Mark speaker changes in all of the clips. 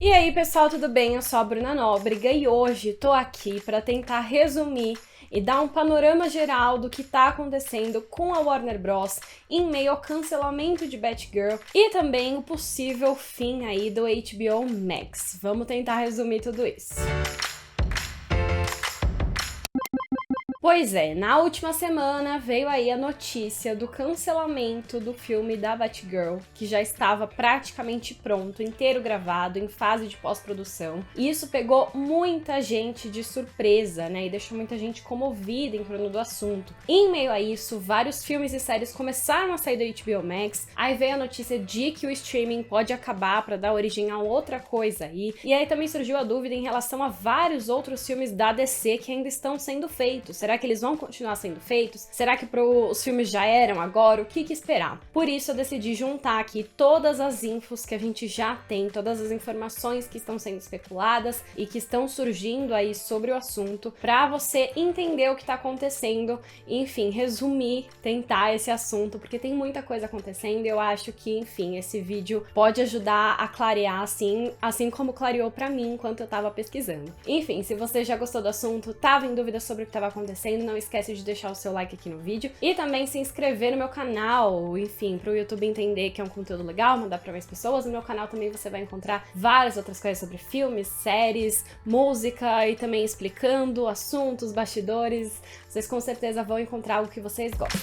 Speaker 1: E aí, pessoal, tudo bem? Eu sou a Bruna Nóbrega e hoje tô aqui para tentar resumir e dar um panorama geral do que tá acontecendo com a Warner Bros. Em meio ao cancelamento de Batgirl e também o possível fim aí do HBO Max. Vamos tentar resumir tudo isso. Pois é, na última semana veio aí a notícia do cancelamento do filme da Batgirl, que já estava praticamente pronto, inteiro gravado, em fase de pós-produção. E isso pegou muita gente de surpresa, né, e deixou muita gente comovida em torno do assunto. E em meio a isso, vários filmes e séries começaram a sair do HBO Max, aí veio a notícia de que o streaming pode acabar para dar origem a outra coisa aí. E aí também surgiu a dúvida em relação a vários outros filmes da DC que ainda estão sendo feitos. Será que eles vão continuar sendo feitos? Será que os filmes já eram agora? O que esperar? Por isso eu decidi juntar aqui todas as infos que a gente já tem, todas as informações que estão sendo especuladas e que estão surgindo aí sobre o assunto, para você entender o que tá acontecendo e, enfim, resumir, tentar esse assunto, porque tem muita coisa acontecendo e eu acho que, enfim, esse vídeo pode ajudar a clarear assim como clareou pra mim enquanto eu tava pesquisando. Enfim, se você já gostou do assunto, tava em dúvida sobre o que tava acontecendo, não esquece de deixar o seu like aqui no vídeo e também se inscrever no meu canal, enfim, pro YouTube entender que é um conteúdo legal, mandar pra mais pessoas. No meu canal também você vai encontrar várias outras coisas sobre filmes, séries, música e também explicando assuntos, bastidores. Vocês com certeza vão encontrar algo que vocês gostam.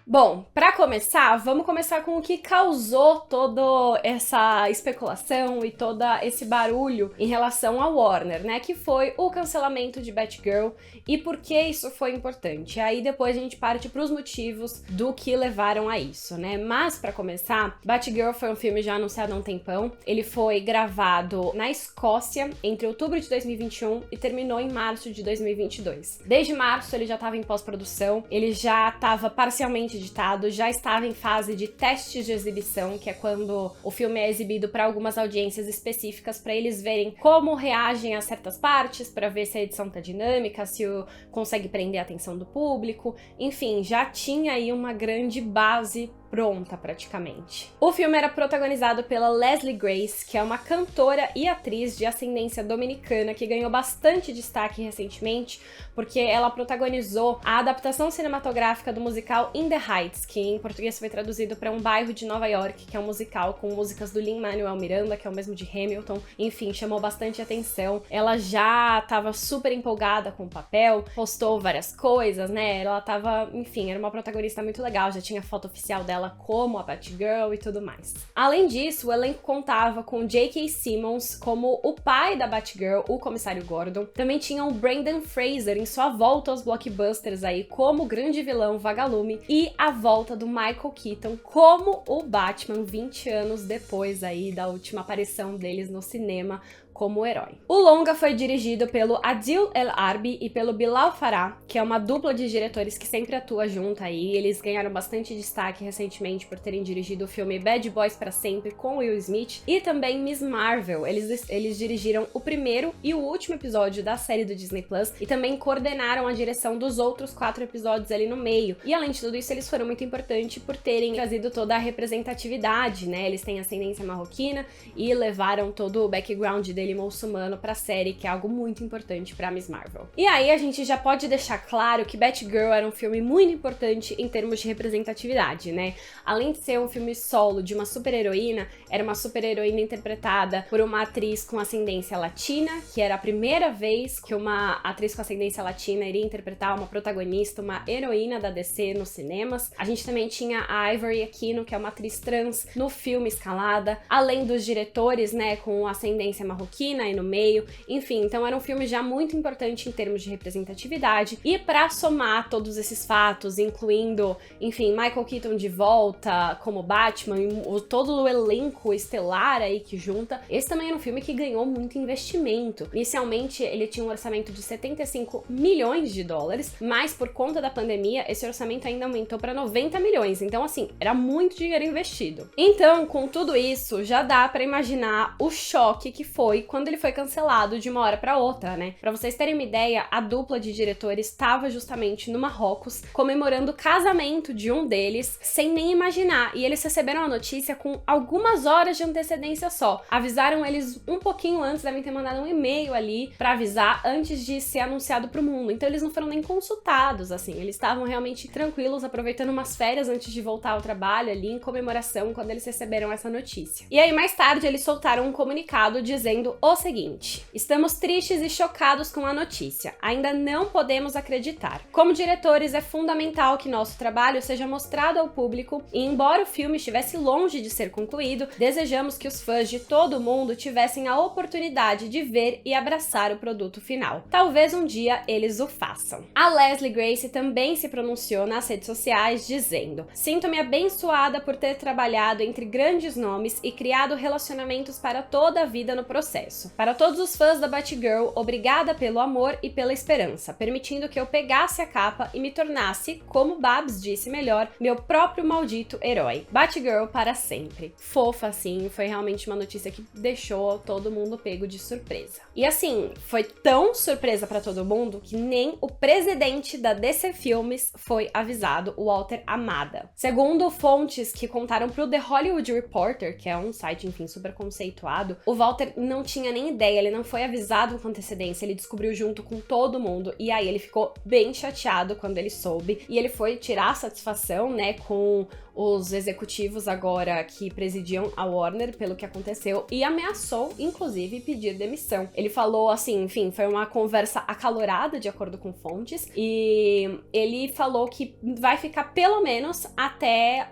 Speaker 1: Bom, para começar, vamos começar com o que causou toda essa especulação e todo esse barulho em relação a Warner, né? Que foi o cancelamento de Batgirl e por que isso foi importante. Aí depois a gente parte para os motivos do que levaram a isso, né? Mas para começar, Batgirl foi um filme já anunciado há um tempão. Ele foi gravado na Escócia entre outubro de 2021 e terminou em março de 2022. Desde março ele já estava em pós-produção, ele já estava parcialmente editado, já estava em fase de testes de exibição, que é quando o filme é exibido para algumas audiências específicas, para eles verem como reagem a certas partes, para ver se a edição tá dinâmica, se consegue prender a atenção do público. Enfim, já tinha aí uma grande base pronta praticamente. O filme era protagonizado pela Leslie Grace, que é uma cantora e atriz de ascendência dominicana que ganhou bastante destaque recentemente porque ela protagonizou a adaptação cinematográfica do musical In the Heights, que em português foi traduzido para Um Bairro de Nova York, que é um musical com músicas do Lin-Manuel Miranda, que é o mesmo de Hamilton. Enfim, chamou bastante atenção. Ela já estava super empolgada com o papel, postou várias coisas, né? Ela tava, enfim, era uma protagonista muito legal, já tinha foto oficial dela como a Batgirl e tudo mais. Além disso, o elenco contava com J.K. Simmons como o pai da Batgirl, o Comissário Gordon. Também tinha o Brendan Fraser em sua volta aos blockbusters aí como o grande vilão Vagalume e a volta do Michael Keaton como o Batman 20 anos depois aí da última aparição deles no cinema como herói. O longa foi dirigido pelo Adil El Arbi e pelo Bilal Farah, que é uma dupla de diretores que sempre atua junto aí. Eles ganharam bastante destaque recentemente por terem dirigido o filme Bad Boys para Sempre com Will Smith e também Miss Marvel. Eles dirigiram o primeiro e o último episódio da série do Disney Plus e também coordenaram a direção dos outros 4 episódios ali no meio. E além de tudo isso, eles foram muito importantes por terem trazido toda a representatividade, né? Eles têm ascendência marroquina e levaram todo o background dele muçulmano pra série, que é algo muito importante pra Miss Marvel. E aí a gente já pode deixar claro que Batgirl era um filme muito importante em termos de representatividade, né? Além de ser um filme solo de uma super-heroína, era uma super-heroína interpretada por uma atriz com ascendência latina, que era a primeira vez que uma atriz com ascendência latina iria interpretar uma protagonista, uma heroína da DC nos cinemas. A gente também tinha a Ivory Aquino, que é uma atriz trans no filme Escalada, além dos diretores, né, com ascendência marroquina aí no meio, enfim, então era um filme já muito importante em termos de representatividade. E para somar todos esses fatos, incluindo, enfim, Michael Keaton de volta como Batman e todo o elenco estelar aí que junta, esse também era um filme que ganhou muito investimento. Inicialmente ele tinha um orçamento de 75 milhões de dólares, mas por conta da pandemia esse orçamento ainda aumentou para 90 milhões, então assim, era muito dinheiro investido. Então, com tudo isso, já dá para imaginar o choque que foi quando ele foi cancelado de uma hora pra outra, né? Pra vocês terem uma ideia, a dupla de diretores estava justamente no Marrocos comemorando o casamento de um deles, sem nem imaginar, e eles receberam a notícia com algumas horas de antecedência só. Avisaram eles um pouquinho antes, devem ter mandado um e-mail ali pra avisar antes de ser anunciado pro mundo. Então eles não foram nem consultados, assim, eles estavam realmente tranquilos, aproveitando umas férias antes de voltar ao trabalho ali, em comemoração, quando eles receberam essa notícia. E aí, mais tarde, eles soltaram um comunicado dizendo o seguinte: estamos tristes e chocados com a notícia. Ainda não podemos acreditar. Como diretores, é fundamental que nosso trabalho seja mostrado ao público e, embora o filme estivesse longe de ser concluído, desejamos que os fãs de todo o mundo tivessem a oportunidade de ver e abraçar o produto final. Talvez um dia eles o façam. A Leslie Grace também se pronunciou nas redes sociais dizendo: sinto-me abençoada por ter trabalhado entre grandes nomes e criado relacionamentos para toda a vida no processo. Para todos os fãs da Batgirl, obrigada pelo amor e pela esperança, permitindo que eu pegasse a capa e me tornasse, como Babs disse melhor, meu próprio maldito herói. Batgirl para sempre. Fofa, assim, foi realmente uma notícia que deixou todo mundo pego de surpresa. E assim, foi tão surpresa para todo mundo que nem o presidente da DC Filmes foi avisado, o Walter Amada. Segundo fontes que contaram pro The Hollywood Reporter, que é um site, enfim, super conceituado, o Walter não tinha nem ideia, ele não foi avisado com antecedência, ele descobriu junto com todo mundo, e aí ele ficou bem chateado quando ele soube, e ele foi tirar a satisfação, né, com os executivos agora que presidiam a Warner pelo que aconteceu e ameaçou, inclusive, pedir demissão. Ele falou assim, enfim, foi uma conversa acalorada, de acordo com fontes, e ele falou que vai ficar pelo menos até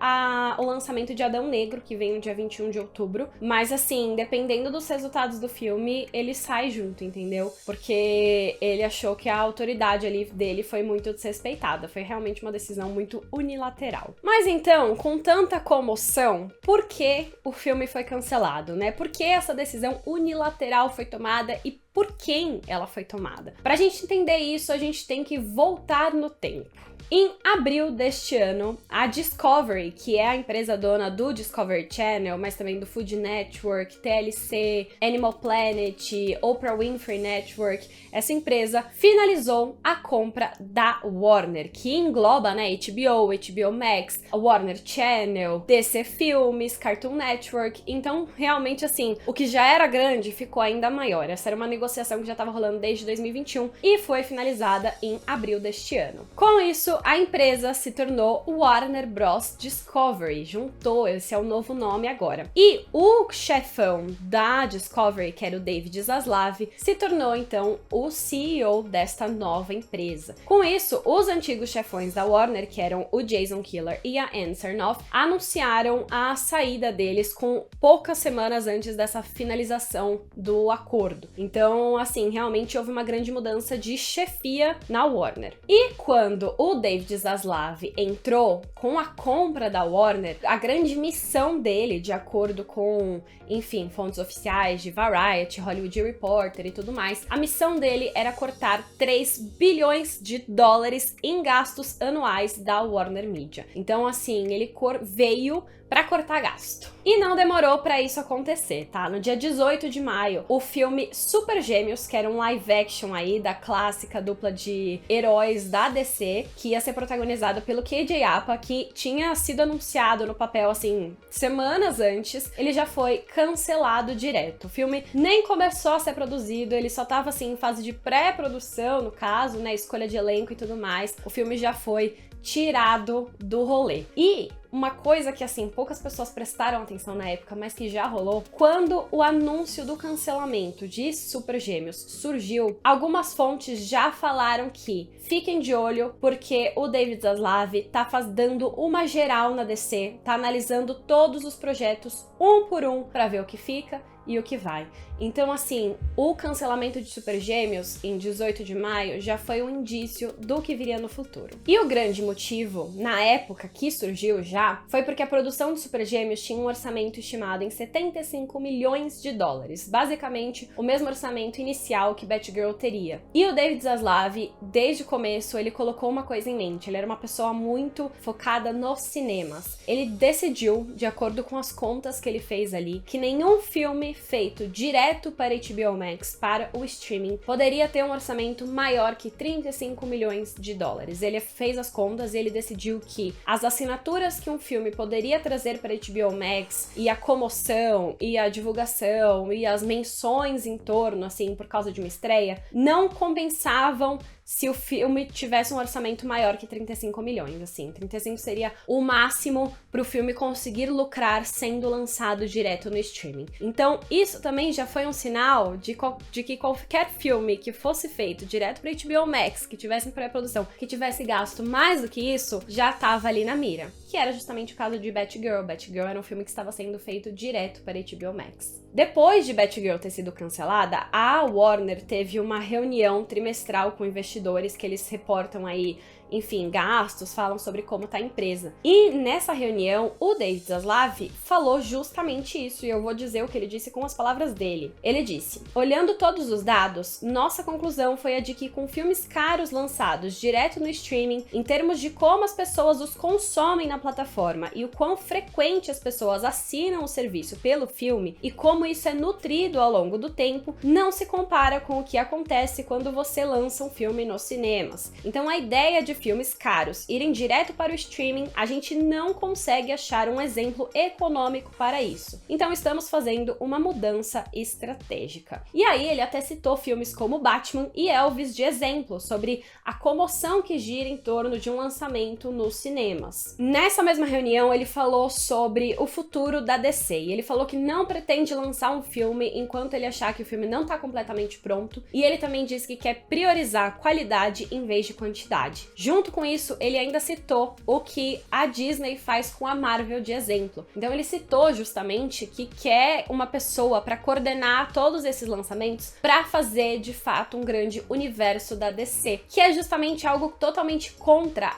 Speaker 1: o lançamento de Adão Negro, que vem no dia 21 de outubro, mas assim, dependendo dos resultados do filme, ele sai junto, entendeu? Porque ele achou que a autoridade ali dele foi muito desrespeitada, foi realmente uma decisão muito unilateral. Mas então, com tanta comoção, por que o filme foi cancelado, né? Por que essa decisão unilateral foi tomada e por quem ela foi tomada? Pra gente entender isso, a gente tem que voltar no tempo. Em abril deste ano, a Discovery, que é a empresa dona do Discovery Channel, mas também do Food Network, TLC, Animal Planet, Oprah Winfrey Network, essa empresa finalizou a compra da Warner, que engloba, né, HBO Max, a Warner Channel, DC Filmes, Cartoon Network. Então, realmente, assim, o que já era grande ficou ainda maior. Essa era uma negociação que já estava rolando desde 2021 e foi finalizada em abril deste ano. Com isso, a empresa se tornou Warner Bros. Discovery, juntou, esse é o novo nome agora. E o chefão da Discovery, que era o David Zaslav, se tornou então o CEO desta nova empresa. Com isso, os antigos chefões da Warner, que eram o Jason Kilar e a Ann Sarnoff, anunciaram a saída deles com poucas semanas antes dessa finalização do acordo. Então, assim, realmente houve uma grande mudança de chefia na Warner. E quando o David Zaslav entrou com a compra da Warner, a grande missão dele, de acordo com, enfim, fontes oficiais de Variety, Hollywood Reporter e tudo mais, a missão dele era cortar 3 bilhões de dólares em gastos anuais da Warner Media. Então, assim, ele veio para cortar gasto. E não demorou para isso acontecer, tá? No dia 18 de maio, o filme Super Gêmeos, que era um live action aí da clássica dupla de heróis da DC, que ia ser protagonizado pelo KJ Apa, que tinha sido anunciado no papel, assim, semanas antes, ele já foi cancelado direto. O filme nem começou a ser produzido, ele só tava, assim, em fase de pré-produção, no caso, né, escolha de elenco e tudo mais. O filme já foi tirado do rolê. E uma coisa que, assim, poucas pessoas prestaram atenção na época, mas que já rolou, quando o anúncio do cancelamento de Super Gêmeos surgiu, algumas fontes já falaram que fiquem de olho, porque o David Zaslav tá dando uma geral na DC, tá analisando todos os projetos um por um pra ver o que fica e o que vai. Então, assim, o cancelamento de Super Gêmeos em 18 de maio já foi um indício do que viria no futuro. E o grande motivo, na época que surgiu já, foi porque a produção de Super Gêmeos tinha um orçamento estimado em 75 milhões de dólares, basicamente o mesmo orçamento inicial que Batgirl teria. E o David Zaslav, desde o começo, ele colocou uma coisa em mente, ele era uma pessoa muito focada nos cinemas. Ele decidiu, de acordo com as contas que ele fez ali, que nenhum filme filme feito direto para HBO Max, para o streaming, poderia ter um orçamento maior que 35 milhões de dólares. Ele fez as contas e ele decidiu que as assinaturas que um filme poderia trazer para HBO Max e a comoção e a divulgação e as menções em torno, assim, por causa de uma estreia, não compensavam se o filme tivesse um orçamento maior que 35 milhões, assim. 35 seria o máximo para o filme conseguir lucrar sendo lançado direto no streaming. Então, isso também já foi um sinal de que qualquer filme que fosse feito direto para HBO Max, que tivesse em pré-produção, que tivesse gasto mais do que isso, já estava ali na mira. Que era justamente o caso de Batgirl. Batgirl era um filme que estava sendo feito direto para HBO Max. Depois de Batgirl ter sido cancelada, a Warner teve uma reunião trimestral com investidores que eles reportam aí, enfim, gastos, falam sobre como tá a empresa. E nessa reunião, o David Zaslav falou justamente isso, e eu vou dizer o que ele disse com as palavras dele. Ele disse: olhando todos os dados, nossa conclusão foi a de que com filmes caros lançados direto no streaming, em termos de como as pessoas os consomem na plataforma e o quão frequente as pessoas assinam o serviço pelo filme e como isso é nutrido ao longo do tempo, não se compara com o que acontece quando você lança um filme nos cinemas. Então a ideia de filmes caros irem direto para o streaming, a gente não consegue achar um exemplo econômico para isso. Então estamos fazendo uma mudança estratégica. E aí ele até citou filmes como Batman e Elvis de exemplo sobre a comoção que gira em torno de um lançamento nos cinemas. Nessa mesma reunião ele falou sobre o futuro da DC e ele falou que não pretende lançar um filme enquanto ele achar que o filme não está completamente pronto, e ele também disse que quer priorizar qualidade em vez de quantidade. Junto com isso, ele ainda citou o que a Disney faz com a Marvel de exemplo. Então ele citou justamente que quer uma pessoa para coordenar todos esses lançamentos para fazer de fato um grande universo da DC, que é justamente algo totalmente contra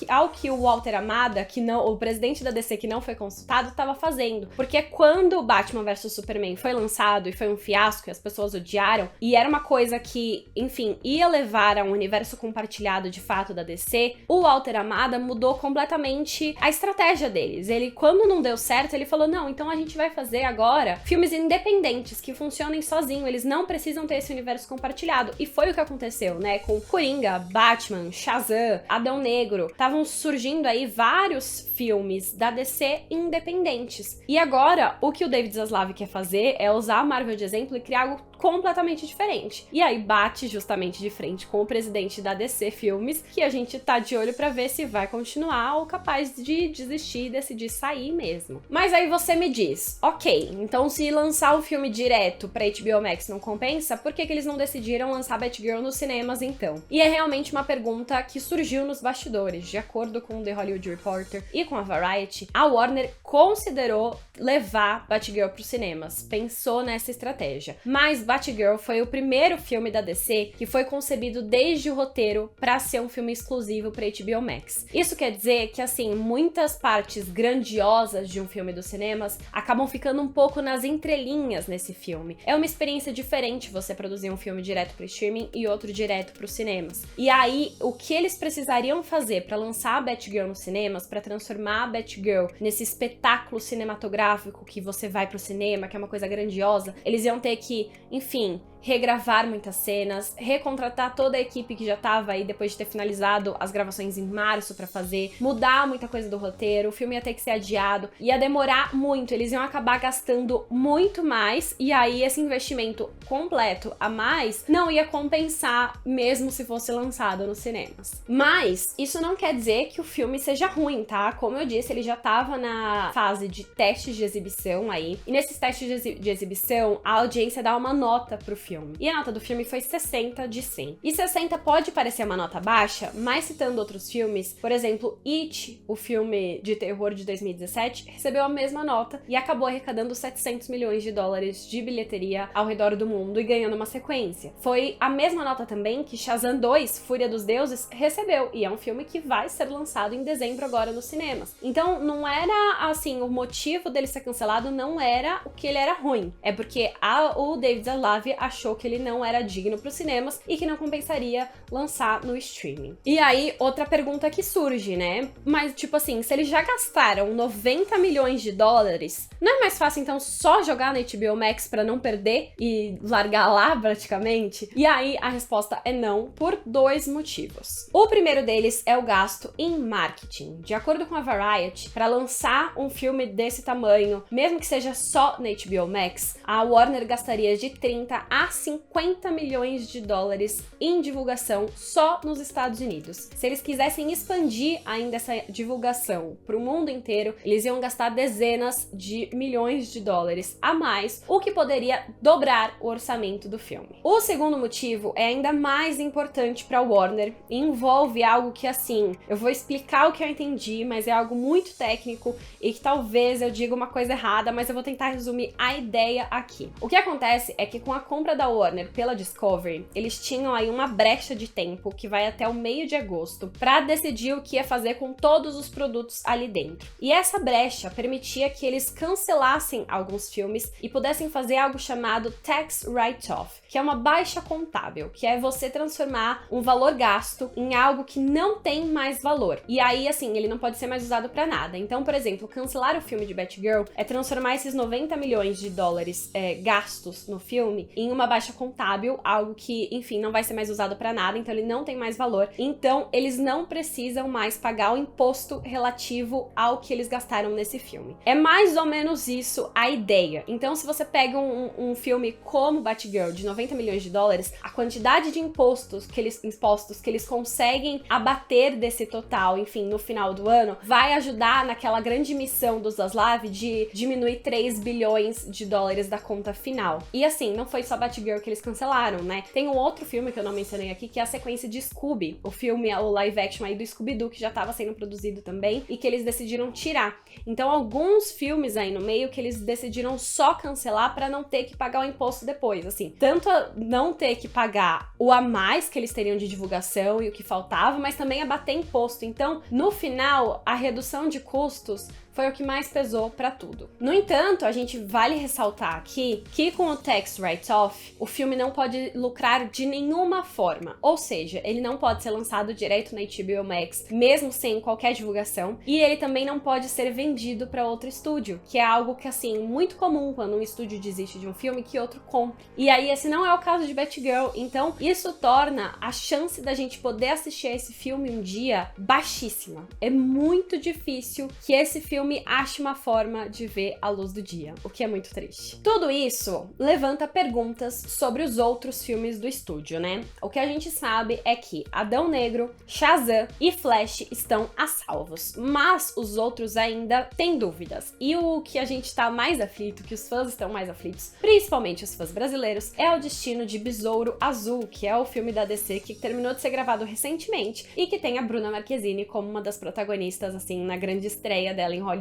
Speaker 1: ao que o Walter Amada, o presidente da DC que não foi consultado, estava fazendo. Porque quando Batman vs Superman foi lançado e foi um fiasco e as pessoas odiaram, e era uma coisa que, enfim, ia levar a um universo compartilhado de fato da DC, o Walter Amada mudou completamente a estratégia deles. Ele, quando não deu certo, ele falou: não, então a gente vai fazer agora filmes independentes que funcionem sozinho, eles não precisam ter esse universo compartilhado. E foi o que aconteceu, né? Com Coringa, Batman, Shazam, Adão Negro, estavam surgindo aí vários filmes da DC independentes. E agora, o que o David Zaslav quer fazer é usar a Marvel de exemplo e criar algo completamente diferente. E aí bate justamente de frente com o presidente da DC Filmes, que a gente tá de olho pra ver se vai continuar ou capaz de desistir e decidir sair mesmo. Mas aí você me diz, ok, então se lançar o filme direto pra HBO Max não compensa, por que eles não decidiram lançar Batgirl nos cinemas então? E é realmente uma pergunta que surgiu nos bastidores. De acordo com o The Hollywood Reporter e com a Variety, a Warner considerou levar Batgirl pros cinemas, pensou nessa estratégia. Mas Batgirl foi o primeiro filme da DC que foi concebido desde o roteiro para ser um filme exclusivo para HBO Max. Isso quer dizer que, assim, muitas partes grandiosas de um filme dos cinemas acabam ficando um pouco nas entrelinhas nesse filme. É uma experiência diferente você produzir um filme direto para o streaming e outro direto para os cinemas. E aí, o que eles precisariam fazer para lançar a Batgirl nos cinemas, para transformar a Batgirl nesse espetáculo cinematográfico que você vai pro cinema, que é uma coisa grandiosa, eles iam ter que, enfim, regravar muitas cenas, recontratar toda a equipe que já tava aí depois de ter finalizado as gravações em março pra fazer, mudar muita coisa do roteiro, o filme ia ter que ser adiado, ia demorar muito, eles iam acabar gastando muito mais, e aí esse investimento completo a mais não ia compensar mesmo se fosse lançado nos cinemas. Mas isso não quer dizer que o filme seja ruim, tá? Como eu disse, ele já tava na fase de testes de exibição aí, e nesses testes de exibição, a audiência dá uma nota pro filme. E a nota do filme foi 60 de 100. E 60 pode parecer uma nota baixa, mas citando outros filmes, por exemplo, It, o filme de terror de 2017, recebeu a mesma nota e acabou arrecadando 700 milhões de dólares de bilheteria ao redor do mundo e ganhando uma sequência. Foi a mesma nota também que Shazam 2, Fúria dos Deuses, recebeu, e é um filme que vai ser lançado em dezembro agora nos cinemas. Então, não era, assim, o motivo dele ser cancelado não era o que ele era ruim, é porque o David Zaslav achou achou que ele não era digno para os cinemas e que não compensaria lançar no streaming. E aí, outra pergunta que surge, né? Mas, tipo assim, se eles já gastaram 90 milhões de dólares, não é mais fácil, então, só jogar na HBO Max pra não perder e largar lá, praticamente? E aí, a resposta é não, por 2 motivos. O primeiro deles é o gasto em marketing. De acordo com a Variety, para lançar um filme desse tamanho, mesmo que seja só na HBO Max, a Warner gastaria de 30 a 50 milhões de dólares em divulgação só nos Estados Unidos. Se eles quisessem expandir ainda essa divulgação para o mundo inteiro, eles iam gastar dezenas de milhões de dólares a mais, o que poderia dobrar o orçamento do filme. O segundo motivo é ainda mais importante para a Warner e envolve algo que, assim, eu vou explicar o que eu entendi, mas é algo muito técnico e que talvez eu diga uma coisa errada, mas eu vou tentar resumir a ideia aqui. O que acontece é que com a compra da Warner pela Discovery, eles tinham aí uma brecha de tempo que vai até o meio de agosto para decidir o que ia fazer com todos os produtos ali dentro. E essa brecha permitia que eles cancelassem alguns filmes e pudessem fazer algo chamado tax write-off, que é uma baixa contábil, que é você transformar um valor gasto em algo que não tem mais valor. E aí, assim, ele não pode ser mais usado para nada. Então, por exemplo, cancelar o filme de Batgirl é transformar esses 90 milhões de dólares gastos no filme em uma baixa contábil, algo que, enfim, não vai ser mais usado para nada, então ele não tem mais valor. Então, eles não precisam mais pagar o imposto relativo ao que eles gastaram nesse filme. É mais ou menos isso a ideia. Então, se você pega um filme como Batgirl de 90 milhões de dólares, a quantidade de impostos que eles conseguem abater desse total, enfim, no final do ano, vai ajudar naquela grande missão do Zaslav de diminuir 3 bilhões de dólares da conta final. E assim, não foi só Batgirl que eles cancelaram, né? Tem um outro filme que eu não mencionei aqui, que é a sequência de Scooby, o filme, o live action aí do Scooby-Doo, que já estava sendo produzido também, e que eles decidiram tirar. Então, alguns filmes aí no meio que eles decidiram só cancelar para não ter que pagar o imposto depois, assim. Tanto não ter que pagar o a mais que eles teriam de divulgação e o que faltava, mas também abater imposto. Então, no final, a redução de custos foi o que mais pesou para tudo. No entanto, a gente vale ressaltar aqui que com o tax write-off, o filme não pode lucrar de nenhuma forma, ou seja, ele não pode ser lançado direto na HBO Max, mesmo sem qualquer divulgação, e ele também não pode ser vendido para outro estúdio, que é algo que, assim, muito comum quando um estúdio desiste de um filme que outro compre. E aí, esse não é o caso de Batgirl, então isso torna a chance da gente poder assistir a esse filme um dia baixíssima. É muito difícil que esse filme ache uma forma de ver a luz do dia, o que é muito triste. Tudo isso levanta perguntas sobre os outros filmes do estúdio, né? O que a gente sabe é que Adão Negro, Shazam e Flash estão a salvos, mas os outros ainda têm dúvidas. E o que a gente tá mais aflito, que os fãs estão mais aflitos, principalmente os fãs brasileiros, é o destino de Besouro Azul, que é o filme da DC que terminou de ser gravado recentemente e que tem a Bruna Marquezine como uma das protagonistas, assim, na grande estreia dela em Hollywood.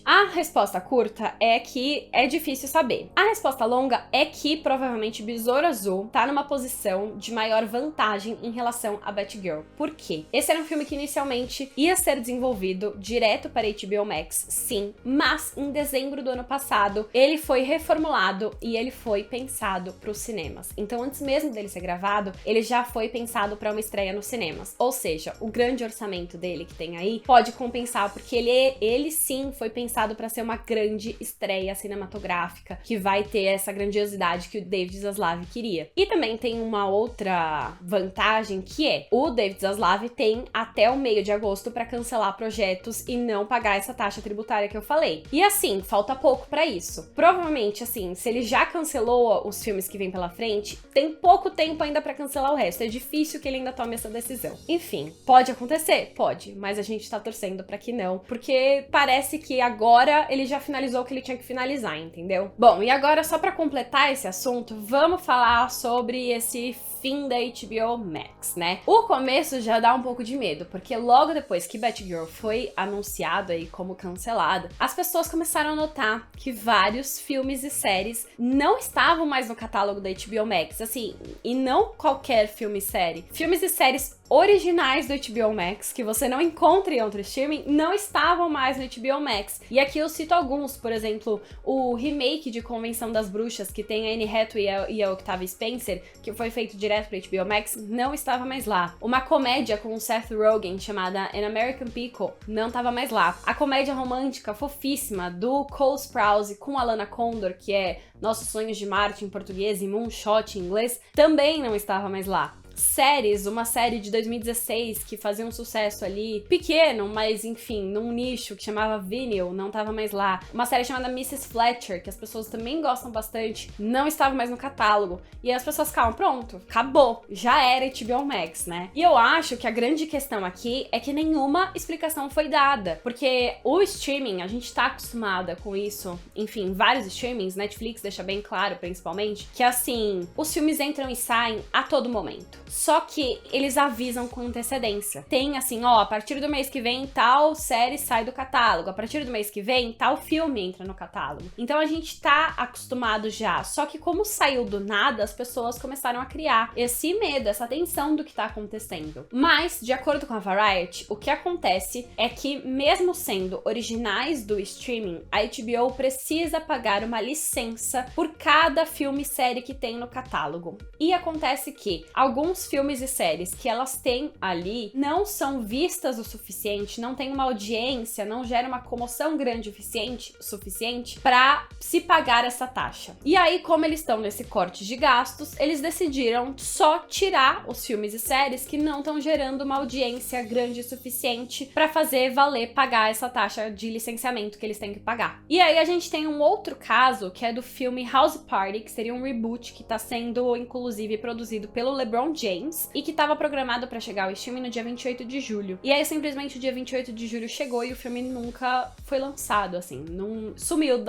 Speaker 1: A resposta curta é que é difícil saber. A resposta longa é que provavelmente Besouro Azul tá numa posição de maior vantagem em relação a Batgirl. Por quê? Esse era um filme que inicialmente ia ser desenvolvido direto para HBO Max, sim, mas em dezembro do ano passado ele foi reformulado e ele foi pensado para os cinemas. Então, antes mesmo dele ser gravado, ele já foi pensado para uma estreia nos cinemas. Ou seja, o grande orçamento dele que tem aí pode compensar, porque ele sim foi pensado para ser uma grande estreia cinematográfica, que vai ter essa grandiosidade que o David Zaslav queria. E também tem uma outra vantagem, que é o David Zaslav tem até o meio de agosto para cancelar projetos e não pagar essa taxa tributária que eu falei. E assim, falta pouco para isso. Provavelmente, assim, se ele já cancelou os filmes que vem pela frente, tem pouco tempo ainda para cancelar o resto. É difícil que ele ainda tome essa decisão. Enfim, pode acontecer? Pode, mas a gente tá torcendo para que não, porque parece que agora ele já finalizou o que ele tinha que finalizar, entendeu? Bom, e agora, só pra completar esse assunto, vamos falar sobre esse fim da HBO Max, né? O começo já dá um pouco de medo, porque logo depois que Batgirl foi anunciado aí como cancelada, as pessoas começaram a notar que vários filmes e séries não estavam mais no catálogo da HBO Max, assim, e não qualquer filme e série. Filmes e séries originais do HBO Max, que você não encontra em outro streaming, não estavam mais no HBO Max. E aqui eu cito alguns, por exemplo, o remake de Convenção das Bruxas, que tem a Anne Hathaway e a Octavia Spencer, que foi feito direto para HBO Max, não estava mais lá. Uma comédia com o Seth Rogen, chamada An American Pickle, não estava mais lá. A comédia romântica fofíssima do Cole Sprouse com a Lana Condor, que é Nossos Sonhos de Marte em português e Moonshot em inglês, também não estava mais lá. Séries, uma série de 2016 que fazia um sucesso ali, pequeno, mas enfim, num nicho que chamava Vinyl, não tava mais lá. Uma série chamada Mrs. Fletcher, que as pessoas também gostam bastante, não estava mais no catálogo. E aí as pessoas ficavam, pronto, acabou, já era HBO Max, né? E eu acho que a grande questão aqui é que nenhuma explicação foi dada, porque o streaming, a gente tá acostumada com isso, enfim, vários streamings, Netflix deixa bem claro, principalmente, que assim, os filmes entram e saem a todo momento. Só que eles avisam com antecedência. Tem assim, ó, a partir do mês que vem tal série sai do catálogo, a partir do mês que vem tal filme entra no catálogo. Então a gente tá acostumado já. Só que como saiu do nada, as pessoas começaram a criar esse medo, essa tensão do que tá acontecendo. Mas, de acordo com a Variety, o que acontece é que mesmo sendo originais do streaming, a HBO precisa pagar uma licença por cada filme e série que tem no catálogo. E acontece que alguns filmes e séries que elas têm ali não são vistas o suficiente, não tem uma audiência, não gera uma comoção grande o suficiente para se pagar essa taxa. E aí, como eles estão nesse corte de gastos, eles decidiram só tirar os filmes e séries que não estão gerando uma audiência grande o suficiente para fazer valer pagar essa taxa de licenciamento que eles têm que pagar. E aí a gente tem um outro caso que é do filme House Party, que seria um reboot que tá sendo inclusive produzido pelo LeBron James e que estava programado para chegar ao streaming no dia 28 de julho. E aí simplesmente o dia 28 de julho chegou e o filme nunca foi lançado, assim, não sumiu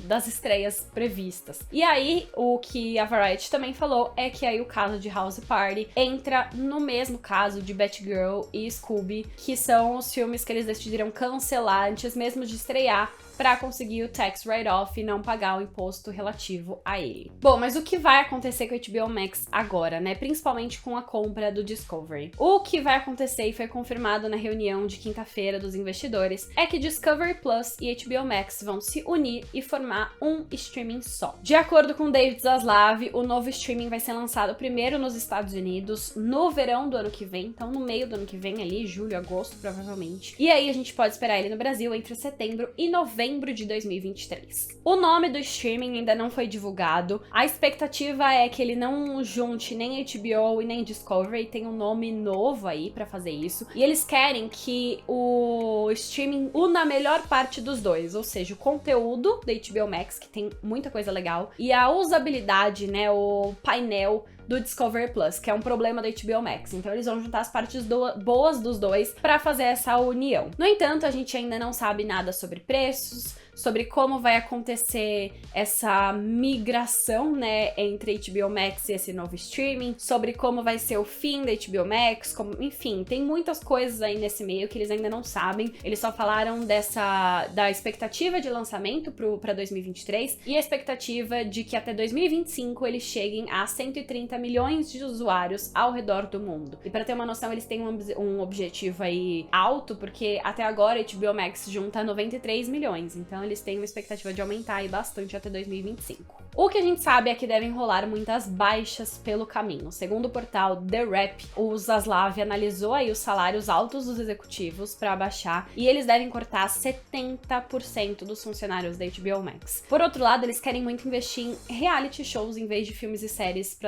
Speaker 1: das estreias previstas. E aí o que a Variety também falou é que aí o caso de House Party entra no mesmo caso de Batgirl e Scooby, que são os filmes que eles decidiram cancelar antes mesmo de estrear, para conseguir o tax write-off e não pagar o imposto relativo a ele. Bom, mas o que vai acontecer com a HBO Max agora, né? Principalmente com a compra do Discovery. O que vai acontecer e foi confirmado na reunião de quinta-feira dos investidores é que Discovery Plus e HBO Max vão se unir e formar um streaming só. De acordo com David Zaslav, o novo streaming vai ser lançado primeiro nos Estados Unidos no verão do ano que vem, então no meio do ano que vem ali, julho, agosto, provavelmente. E aí a gente pode esperar ele no Brasil entre setembro e novembro de 2023. O nome do streaming ainda não foi divulgado. A expectativa é que ele não junte nem HBO e nem Discovery, tem um nome novo aí pra fazer isso. E eles querem que o streaming una a melhor parte dos dois, ou seja, o conteúdo da HBO Max, que tem muita coisa legal, e a usabilidade, né, o painel do Discovery Plus, que é um problema da HBO Max. Então eles vão juntar as partes boas dos dois para fazer essa união. No entanto, a gente ainda não sabe nada sobre preços, sobre como vai acontecer essa migração, né, entre HBO Max e esse novo streaming, sobre como vai ser o fim da HBO Max, enfim, tem muitas coisas aí nesse meio que eles ainda não sabem. Eles só falaram da expectativa de lançamento para 2023 e a expectativa de que até 2025 eles cheguem a 130 milhões de usuários ao redor do mundo. E para ter uma noção, eles têm um objetivo aí alto, porque até agora a HBO Max junta 93 milhões, então eles têm uma expectativa de aumentar aí bastante até 2025. O que a gente sabe é que devem rolar muitas baixas pelo caminho. Segundo o portal The Wrap, o Zaslav analisou aí os salários altos dos executivos para baixar e eles devem cortar 70% dos funcionários da HBO Max. Por outro lado, eles querem muito investir em reality shows em vez de filmes e séries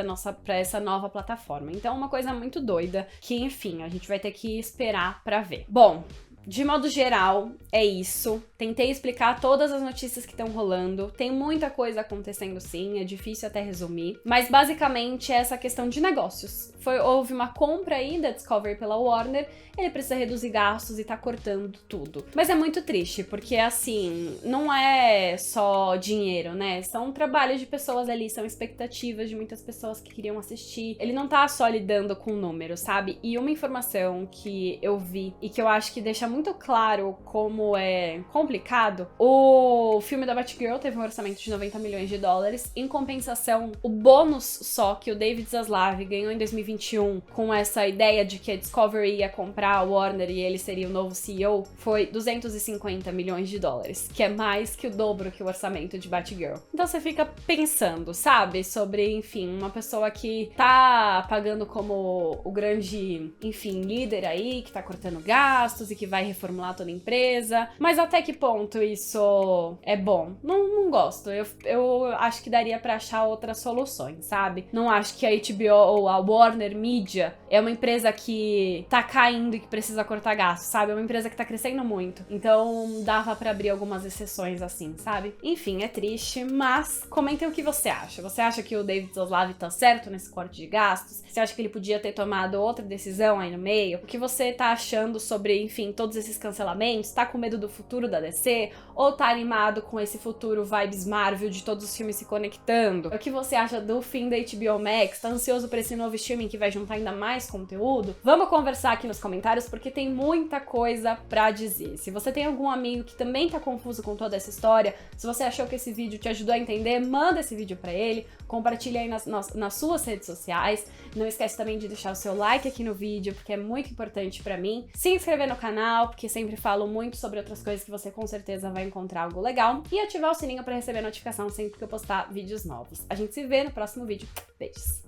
Speaker 1: para essa nova plataforma. Então, uma coisa muito doida que, enfim, a gente vai ter que esperar para ver. Bom, de modo geral, é isso. Tentei explicar todas as notícias que estão rolando. Tem muita coisa acontecendo sim, é difícil até resumir. Mas basicamente é essa questão de negócios. Houve uma compra aí da Discovery pela Warner, ele precisa reduzir gastos e tá cortando tudo. Mas é muito triste, porque assim, não é só dinheiro, né? São trabalhos de pessoas ali, são expectativas de muitas pessoas que queriam assistir. Ele não tá só lidando com números, sabe? E uma informação que eu vi e que eu acho que deixa muito claro como é complicado, o filme da Batgirl teve um orçamento de 90 milhões de dólares. Em compensação, o bônus só que o David Zaslav ganhou em 2021 com essa ideia de que a Discovery ia comprar a Warner e ele seria o novo CEO foi 250 milhões de dólares, que é mais que o dobro que o orçamento de Batgirl. Então você fica pensando, sabe, sobre, enfim, uma pessoa que tá pagando como o grande, enfim, líder aí, que tá cortando gastos e que vai reformular toda a empresa. Mas até que ponto isso é bom? Não gosto. Eu acho que daria pra achar outras soluções, sabe? Não acho que a HBO ou a Warner Media é uma empresa que tá caindo e que precisa cortar gastos, sabe? É uma empresa que tá crescendo muito. Então dava pra abrir algumas exceções assim, sabe? Enfim, é triste, mas comentem o que você acha. Você acha que o David Zaslav tá certo nesse corte de gastos? Você acha que ele podia ter tomado outra decisão aí no meio? O que você tá achando sobre, enfim, todos esses cancelamentos? Tá com medo do futuro da DC? Ou tá animado com esse futuro vibes Marvel de todos os filmes se conectando? O que você acha do fim da HBO Max? Tá ansioso por esse novo streaming que vai juntar ainda mais conteúdo? Vamos conversar aqui nos comentários porque tem muita coisa pra dizer. Se você tem algum amigo que também tá confuso com toda essa história, se você achou que esse vídeo te ajudou a entender, manda esse vídeo pra ele, compartilha aí nas suas redes sociais. Não esquece também de deixar o seu like aqui no vídeo, porque é muito importante pra mim. Se inscrever no canal, porque sempre falo muito sobre outras coisas que você com certeza vai encontrar algo legal. E ativar o sininho pra receber notificação sempre que eu postar vídeos novos. A gente se vê no próximo vídeo. Beijos!